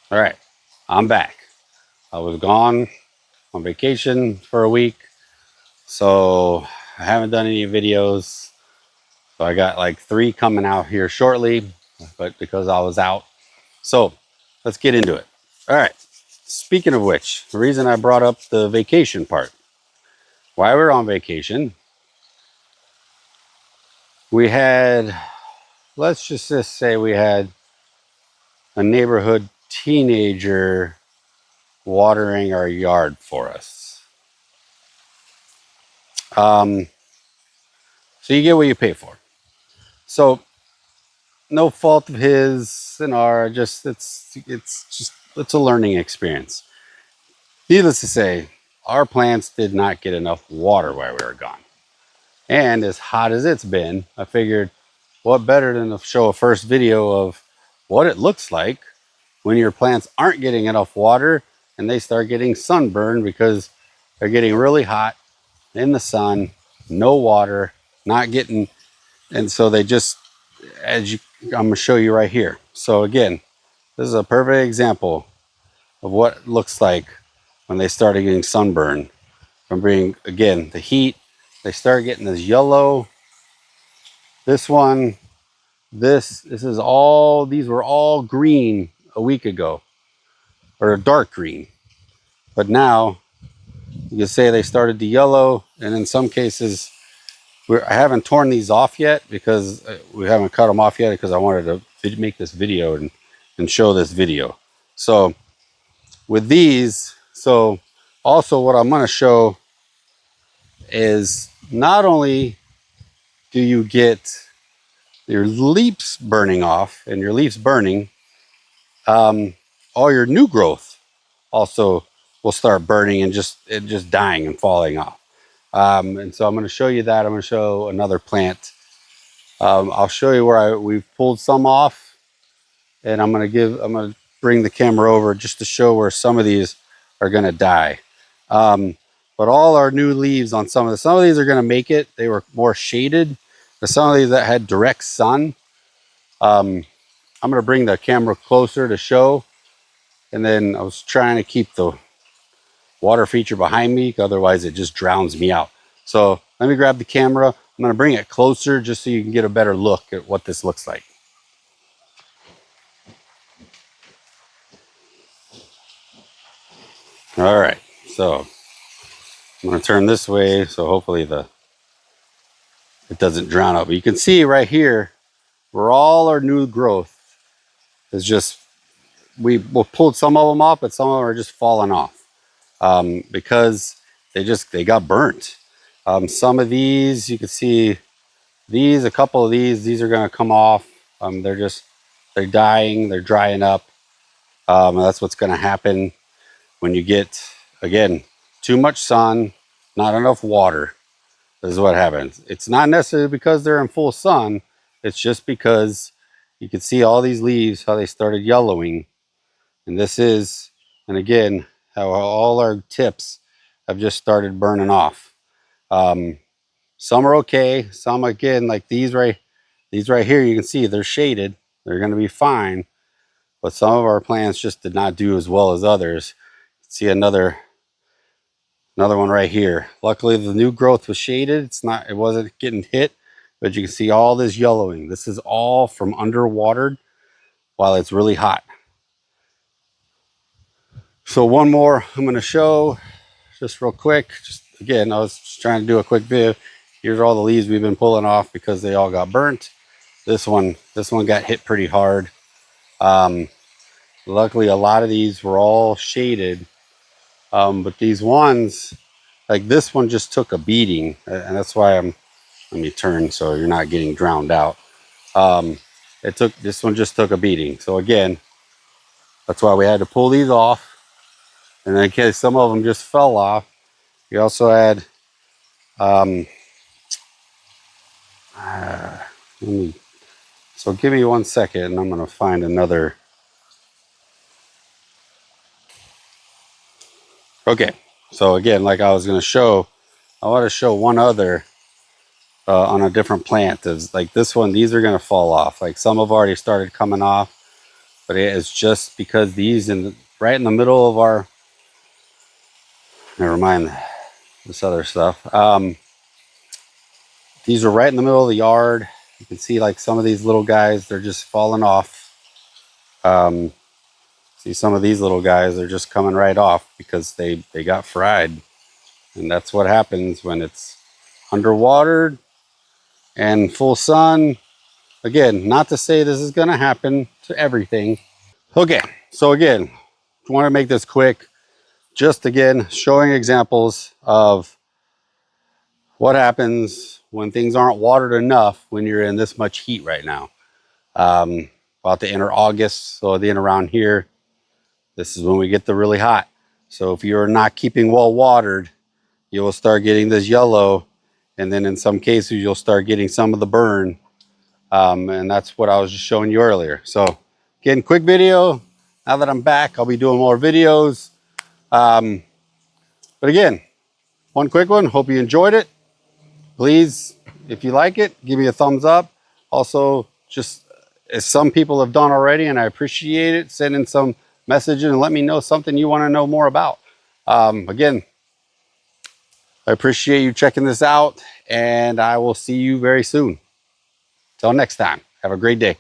All right, I'm back. I was gone on vacation for a week, so I haven't done any videos. So I got like 3 coming out here shortly, but because I was out. So let's get into it. All right. Speaking of which, the reason I brought up the vacation part, while we were on vacation, we had, let's just say we had a neighborhood teenager watering our yard for us. Um, so you get what you pay for. So no fault of his and our, just it's a learning experience. Needless to say, our plants did not get enough water while we were gone. And as hot as it's been, I figured what better than to show a first video of what it looks like when your plants aren't getting enough water and they start getting sunburned because they're getting really hot in the sun, no water, not getting, and so they just, as you, I'm going to show you right here. So again, this is a perfect example of what it looks like when they started getting sunburned from being, again, the heat. They start getting this yellow. This one, this is all, these were all green a week ago, or dark green. But now you can say they started to yellow, and in some cases, I haven't torn these off yet because we haven't cut them off yet because I wanted to make this video and show this video. So with these, so also what I'm going to show is not only do you get your leaves burning off and your leaves burning, um, all your new growth also will start burning and just dying and falling off. And so I'm going to show you that. I'm going to show another plant. I'll show you where we've pulled some off, and I'm going to bring the camera over just to show where some of these are going to die. But all our new leaves on some of these are going to make it. They were more shaded. But some of these that had direct sun, um, I'm going to bring the camera closer to show. And then I was trying to keep the water feature behind me, otherwise it just drowns me out. So let me grab the camera. I'm going to bring it closer just so you can get a better look at what this looks like. All right, so I'm going to turn this way so hopefully it doesn't drown out. But you can see right here where all our new growth is just, we pulled some of them off, but some of them are just falling off because they got burnt. Some of these you can see, a couple of these are going to come off. They're dying, they're drying up. That's what's going to happen when you get, again, too much sun, not enough water. This is what happens. It's not necessarily because they're in full sun. It's just because you can see all these leaves, how they started yellowing. And this is, and again, how all our tips have just started burning off. Some are okay. Some, again, like these right here, you can see they're shaded. They're going to be fine. But some of our plants just did not do as well as others. See another one right here. Luckily, the new growth was shaded. It wasn't getting hit, but you can see all this yellowing. This is all from underwatered while it's really hot. So one more I'm going to show just real quick. Just again, I was just trying to do a quick video. Here's all the leaves we've been pulling off because they all got burnt. This one got hit pretty hard. Luckily, a lot of these were all shaded, but these ones, like this one, just took a beating, and that's why let me turn so you're not getting drowned out. This one just took a beating. So again, that's why we had to pull these off. And in case some of them just fell off, we also had, uh, so give me 1 second and I'm going to find another. Okay. So again, like I was going to show, I want to show one other on a different plant. Is like this one, these are going to fall off. Like some have already started coming off. but it is just because these right in the middle of our, never mind this other stuff. These are right in the middle of the yard. You can see like some of these little guys, they're just falling off. See some of these little guys are just coming right off because they got fried. And that's what happens when it's underwatered and full sun. Again, not to say this is going to happen to everything. Okay, so again, I want to make this quick. Just again, showing examples of what happens when things aren't watered enough when you're in this much heat right now. About to enter August, so then around here, this is when we get the really hot. So if you're not keeping well watered, you will start getting this yellow, and then in some cases you'll start getting some of the burn. And that's what I was just showing you earlier. So again, quick video. Now that I'm back, I'll be doing more videos. But again, one quick one. Hope you enjoyed it. Please, if you like it, give me a thumbs up. Also, just as some people have done already, and I appreciate it, send in some messages and let me know something you want to know more about. Again, I appreciate you checking this out, and I will see you very soon. Till next time, have a great day.